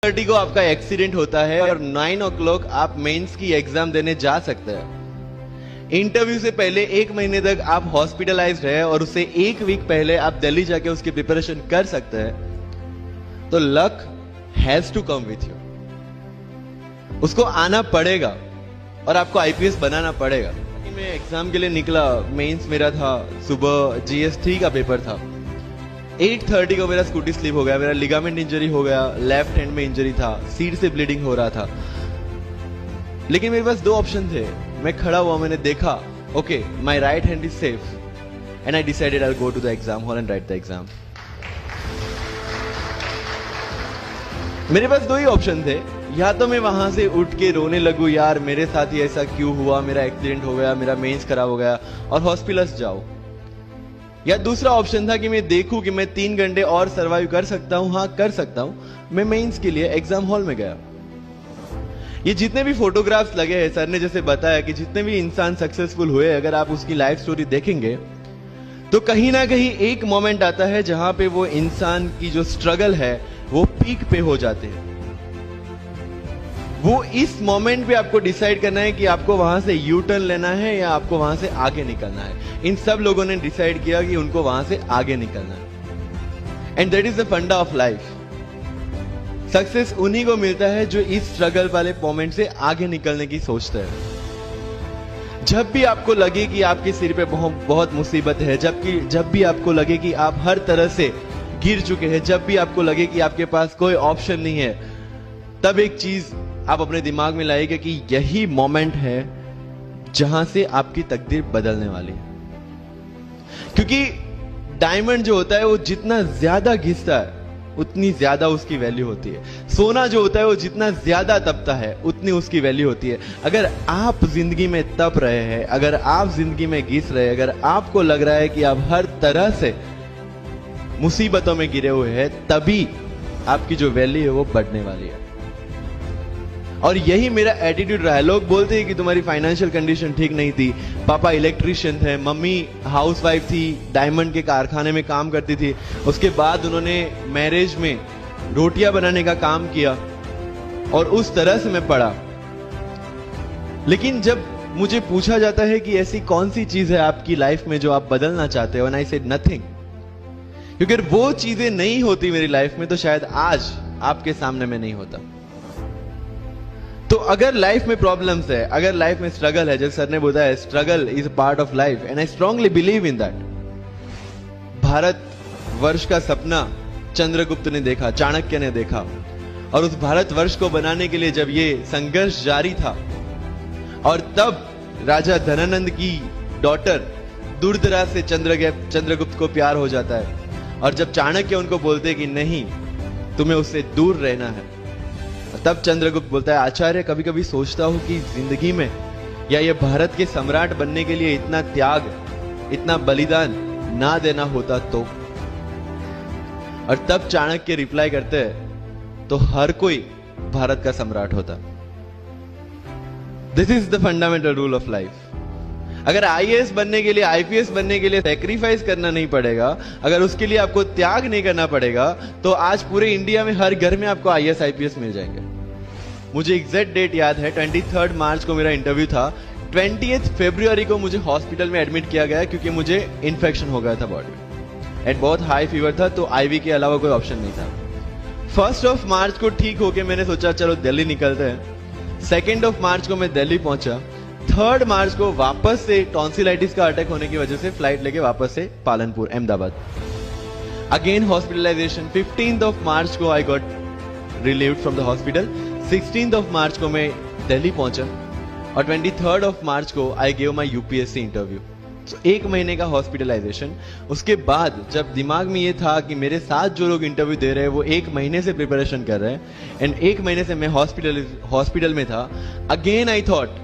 8:30 को आपका एक्सीडेंट होता है और 9 o'clock आप मेंस की एग्जाम देने जा सकते हैं। इंटरव्यू से पहले 1 महीने तक आप हॉस्पिटलाइज्ड है और उससे 1 वीक पहले आप दिल्ली जाके उसकी प्रिपरेशन कर सकते हैं। तो luck has to come with you, उसको आना पड़ेगा और आपको आईपीएस बनाना पड़ेगा। मैं एग्जाम के लिए निकला, मेंस मेरा था सुबह, GS3 का पेपर था। 8:30 को मेरा स्कूटी स्लिप हो गया, मेरा लिगामेंट इंजरी हो गया, लेफ्ट हैंड में इंजरी था, सीट से ब्लीडिंग हो रहा था। लेकिन मेरे पास 2 ऑप्शन थे। मैं खड़ा हुआ, मैंने देखा okay my right hand is safe and I decided I will go to the exam hall and write the exam. मेरे पास 2 ही ऑप्शन थे, या तो मैं वहां से उठ के रोने लगूं, यार मेरे साथ ही ऐसा क्यों हुआ, मेरा एक्सीडेंट हो गया, मेरा मेंस खराब हो गया और हॉस्पिटल जाओ, या दूसरा ऑप्शन था कि मैं देखूं कि मैं 3 घंटे और सरवाइव कर सकता हूं। हाँ कर सकता हूं। मैं मेंस के लिए एग्जाम हॉल में गया। ये जितने भी फोटोग्राफ्स लगे हैं, सर ने जैसे बताया कि जितने भी इंसान सक्सेसफुल हुए, अगर आप उसकी लाइफ स्टोरी देखेंगे तो कहीं ना कहीं एक मोमेंट आता है जहां पे वो इंसान की जो स्ट्रगल है वो पीक पे हो जाते हैं। वो इस मोमेंट पे आपको डिसाइड करना है कि आपको वहां से यू टर्न लेना है या आपको वहां से आगे निकलना है। इन सब लोगों ने डिसाइड किया कि उनको वहां से आगे निकलना है। एंड दैट इज द फंडा ऑफ लाइफ। सक्सेस उन्हीं को मिलता है जो इस स्ट्रगल वाले मोमेंट से आगे निकलने की सोचते हैं। जब भी आपको लगे कि आपके सिर पे बहुत मुसीबत है, जब भी आपको लगे कि आप हर तरह से गिर चुके हैं, जब भी आपको लगे कि आपके पास कोई ऑप्शन नहीं है, तब एक चीज आप अपने दिमाग में लाइएगा कि यही मोमेंट है जहां से आपकी तकदीर बदलने वाली है। क्योंकि डायमंड जो होता है वो जितना ज्यादा घिसता है उतनी ज्यादा उसकी वैल्यू होती है। सोना जो होता है वो जितना ज्यादा तपता है उतनी उसकी वैल्यू होती है। अगर आप जिंदगी में तप रहे हैं, अगर आप जिंदगी में घिस रहे हैं, अगर आपको लग रहा है कि आप हर तरह से मुसीबतों में गिरे हुए हैं, तभी आपकी जो वैल्यू है वो बढ़ने वाली है। और यही मेरा एटीट्यूड रहा है। लोग बोलते हैं कि तुम्हारी फाइनेंशियल कंडीशन ठीक नहीं थी, पापा इलेक्ट्रिशियन थे, मम्मी हाउसवाइफ थी, डायमंड के कारखाने में काम करती थी, उसके बाद उन्होंने मैरिज में रोटियां बनाने का काम किया और उस तरह से मैं पढ़ा। लेकिन जब मुझे पूछा जाता है कि ऐसी कौन सी चीज है आपकी लाइफ में जो आप बदलना चाहते हो, एंड आई सेड नथिंग, क्योंकि वो चीजें नहीं होती मेरी लाइफ में तो शायद आज आपके सामने में नहीं होता। तो अगर लाइफ में प्रॉब्लम्स है, अगर लाइफ में स्ट्रगल है, जैसे सर ने बताया struggle is a part of life and I strongly believe in that. Bharat वर्ष का सपना चंद्रगुप्त ने देखा, चाणक्य ने देखा, और उस भारत वर्ष को बनाने के लिए जब ये संघर्ष जारी था और तब राजा धनानंद की डॉटर दुर्धरा से चंद्रगुप्त को प्यार हो जाता है, और जब चाणक्य उनको बोलते कि नहीं तुम्हें उससे दूर रहना है, तब चंद्रगुप्त बोलता है आचार्य कभी कभी सोचता हूं कि जिंदगी में या ये भारत के सम्राट बनने के लिए इतना त्याग, इतना बलिदान ना देना होता तो। और तब चाणक्य रिप्लाई करते हैं तो हर कोई भारत का सम्राट होता। This is the fundamental rule of life. अगर आईएएस बनने के लिए, आईपीएस बनने के लिए सैक्रिफाइस करना नहीं पड़ेगा, अगर उसके लिए आपको त्याग नहीं करना पड़ेगा, तो आज पूरे इंडिया में हर घर में आपको आईएएस आईपीएस मिल जाएंगे। मुझे एग्जैक्ट डेट याद है, 23 मार्च को मेरा इंटरव्यू था। 20 फरवरी को मुझे हॉस्पिटल में एडमिट किया गया क्योंकि मुझे इन्फेक्शन हो गया था बॉडी में एंड बहुत हाई फीवर था, तो आईवी के अलावा कोई ऑप्शन नहीं था। 1 मार्च को ठीक होके मैंने सोचा चलो दिल्ली निकलते हैं। 2 मार्च को मैं दिल्ली पहुंचा। 3 मार्च को वापस से टॉन्सिलाइटिस का अटैक होने की वजह से फ्लाइट लेके वापस से पालनपुर अहमदाबाद, अगेन हॉस्पिटलाइजेशन। 15 मार्च को I got relieved from the hospital. 16 मार्च को मैं दिल्ली पहुंचा और 23 मार्च को I gave my UPSC interview. तो 1 महीने का हॉस्पिटलाइजेशन। उसके बाद जब दिमाग में ये था कि मेरे साथ जो लोग इंटरव्यू दे रहे हैं वो 1 महीने से प्रिपरेशन कर रहे हैं एंड 1 महीने से मैं हॉस्पिटल में था, again I thought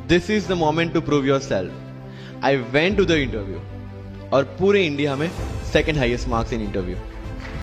this is the moment to prove yourself. I went to the interview और पूरे इंडिया में 2nd highest marks in interview.